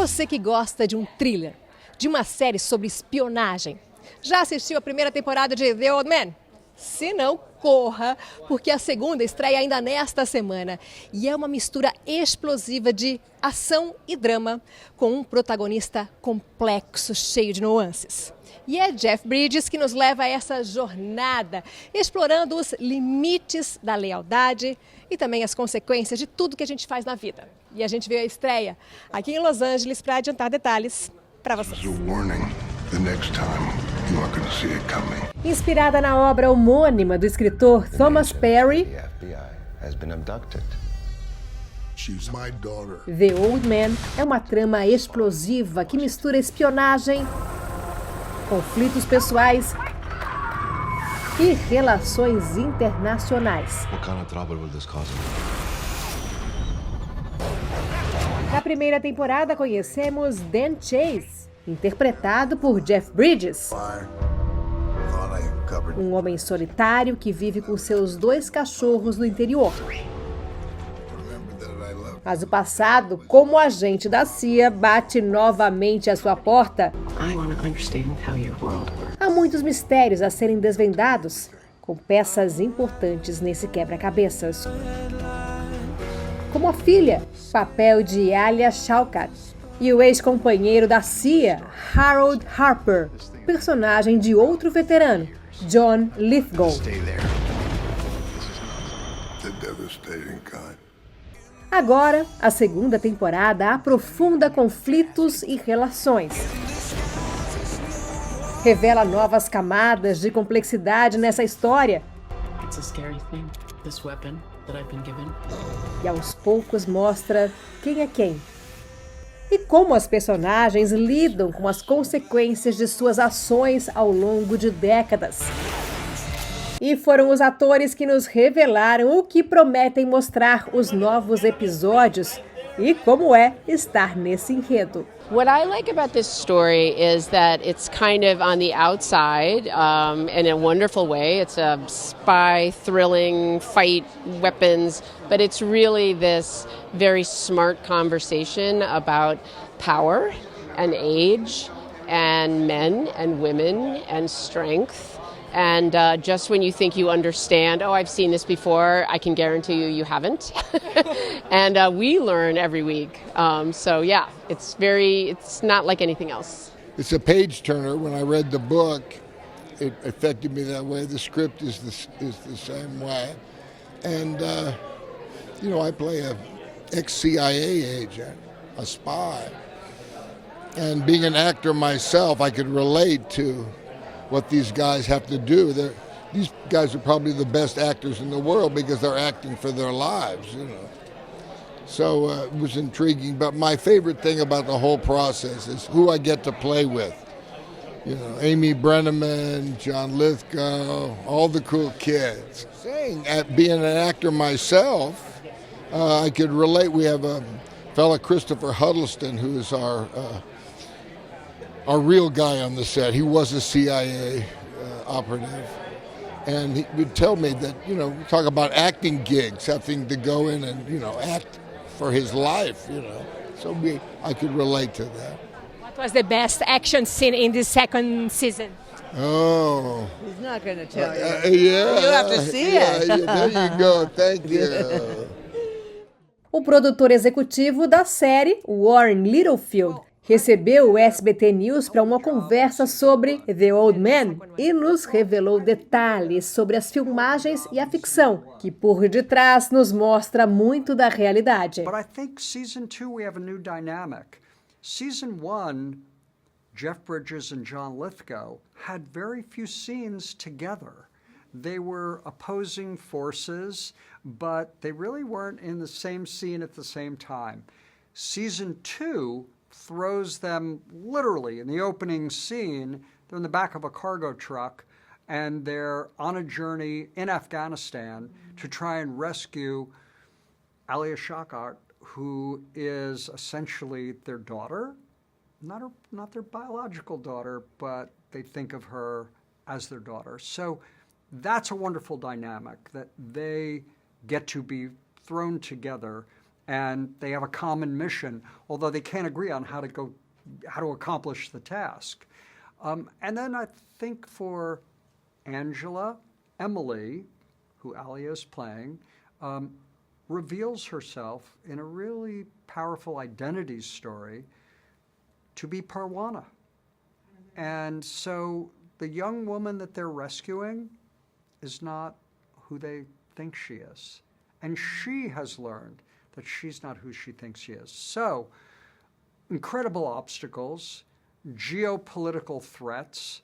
Você que gosta de um thriller, de uma série sobre espionagem, já assistiu a primeira temporada de The Old Man? Se não, corra, porque a segunda estreia ainda nesta semana. E é uma mistura explosiva de ação e drama, com um protagonista complexo, cheio de nuances. E é Jeff Bridges que nos leva a essa jornada, explorando os limites da lealdade e também as consequências de tudo que a gente faz na vida. E a gente veio a estreia aqui em Los Angeles para adiantar detalhes para vocês. Inspirada na obra homônima do escritor Thomas Perry, The Old Man é uma trama explosiva que mistura espionagem, conflitos pessoais e relações internacionais. Na primeira temporada conhecemos Dan Chase, interpretado por Jeff Bridges. Um homem solitário que vive com seus 2 cachorros no interior. Mas o passado, como agente da CIA, bate novamente à sua porta. Há muitos mistérios a serem desvendados, com peças importantes nesse quebra-cabeças. Como a filha, papel de Alia Shawkat, e o ex-companheiro da CIA, Harold Harper, personagem de outro veterano, John Lithgow. Agora, a segunda temporada aprofunda conflitos e relações. Revela novas camadas de complexidade nessa história. E aos poucos mostra quem é quem. E como as personagens lidam com as consequências de suas ações ao longo de décadas. E foram os atores que nos revelaram o que prometem mostrar os novos episódios e como é estar nesse enredo. What I like about this story is that it's kind of on the outside in a wonderful way. It's a spy, thrilling, fight, weapons, but it's really this very smart conversation about power and age and men and women and strength. And just when you think you understand, oh, I've seen this before, I can guarantee you haven't. And we learn every week. So yeah, it's not like anything else. It's a page turner. When I read the book, it affected me that way. The script is the same way. And, I play a ex-CIA agent, a spy. And being an actor myself, I could relate to what these guys have to do. These guys are probably the best actors in the world because they're acting for their lives, So it was intriguing. But my favorite thing about the whole process is who I get to play with. Amy Brenneman, John Lithgow, all the cool kids. Being an actor myself, I could relate. We have a fella, Christopher Huddleston, who is our real guy on the set. He was a CIA operative. And he would tell me that, we talk about acting gigs, having to go in and, act for his life, So I could relate to that. What was the best action scene in the second season? Oh. He's not going to tell you. Yeah. You have to see it. There you go. Thank you. O produtor executivo da série, Warren Littlefield, recebeu o SBT News para uma conversa sobre The Old Man e nos revelou detalhes sobre as filmagens e a ficção, que por detrás nos mostra muito da realidade. But I think season 2 we have a new dynamic. Season 1, Jeff Bridges and John Lithgow had very few scenes together. They were opposing forces, but they really weren't in the same scene at the same time. Season 2 throws them literally in the opening scene. They're in the back of a cargo truck and they're on a journey in Afghanistan to try and rescue Alia Shawkat, who is essentially their daughter, not their biological daughter, but they think of her as their daughter. So that's a wonderful dynamic that they get to be thrown together and they have a common mission, although they can't agree on how to accomplish the task. And then I think for Angela, Emily, who Alia is playing, reveals herself in a really powerful identity story to be Parwana. And so the young woman that they're rescuing is not who they think she is. And she has learned that she's not who she thinks she is. So, incredible obstacles, geopolitical threats,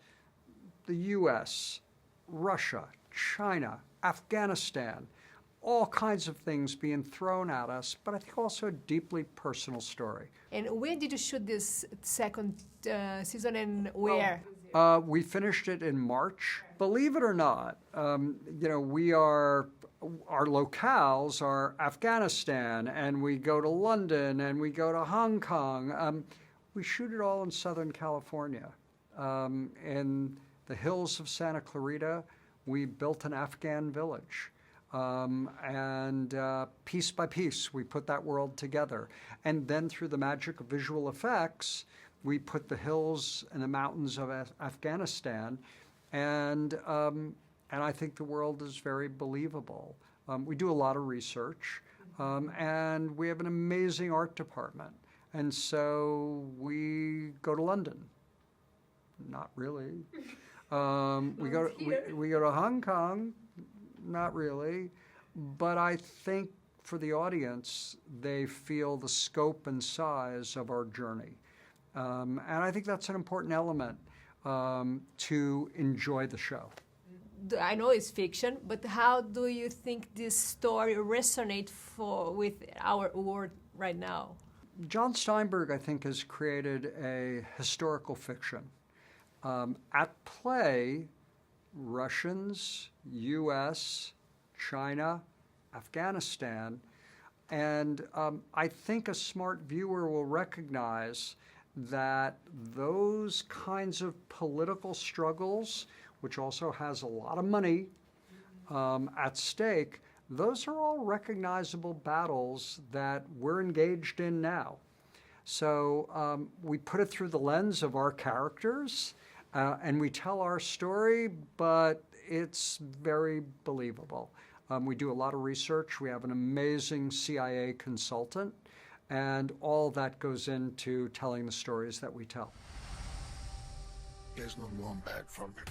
the US, Russia, China, Afghanistan, all kinds of things being thrown at us, but I think also a deeply personal story. And when did you shoot this second season and where? We finished it in March. Believe it or not, our locales are Afghanistan, and we go to London, and we go to Hong Kong. We shoot it all in Southern California. In the hills of Santa Clarita, we built an Afghan village. And piece by piece, we put that world together. And then through the magic of visual effects, we put the hills and the mountains of Afghanistan, and I think the world is very believable. We do a lot of research, and we have an amazing art department. And so we go to London. Not really. We go to Hong Kong. Not really. But I think for the audience, they feel the scope and size of our journey. And I think that's an important element to enjoy the show. I know it's fiction, but how do you think this story resonates with our world right now? John Steinberg, I think, has created a historical fiction. At play, Russians, U.S., China, Afghanistan, and I think a smart viewer will recognize that those kinds of political struggles, which also has a lot of money at stake, those are all recognizable battles that we're engaged in now. So we put it through the lens of our characters, and we tell our story, but it's very believable. We do a lot of research. We have an amazing CIA consultant, and all that goes into telling the stories that we tell. There's no going back from it.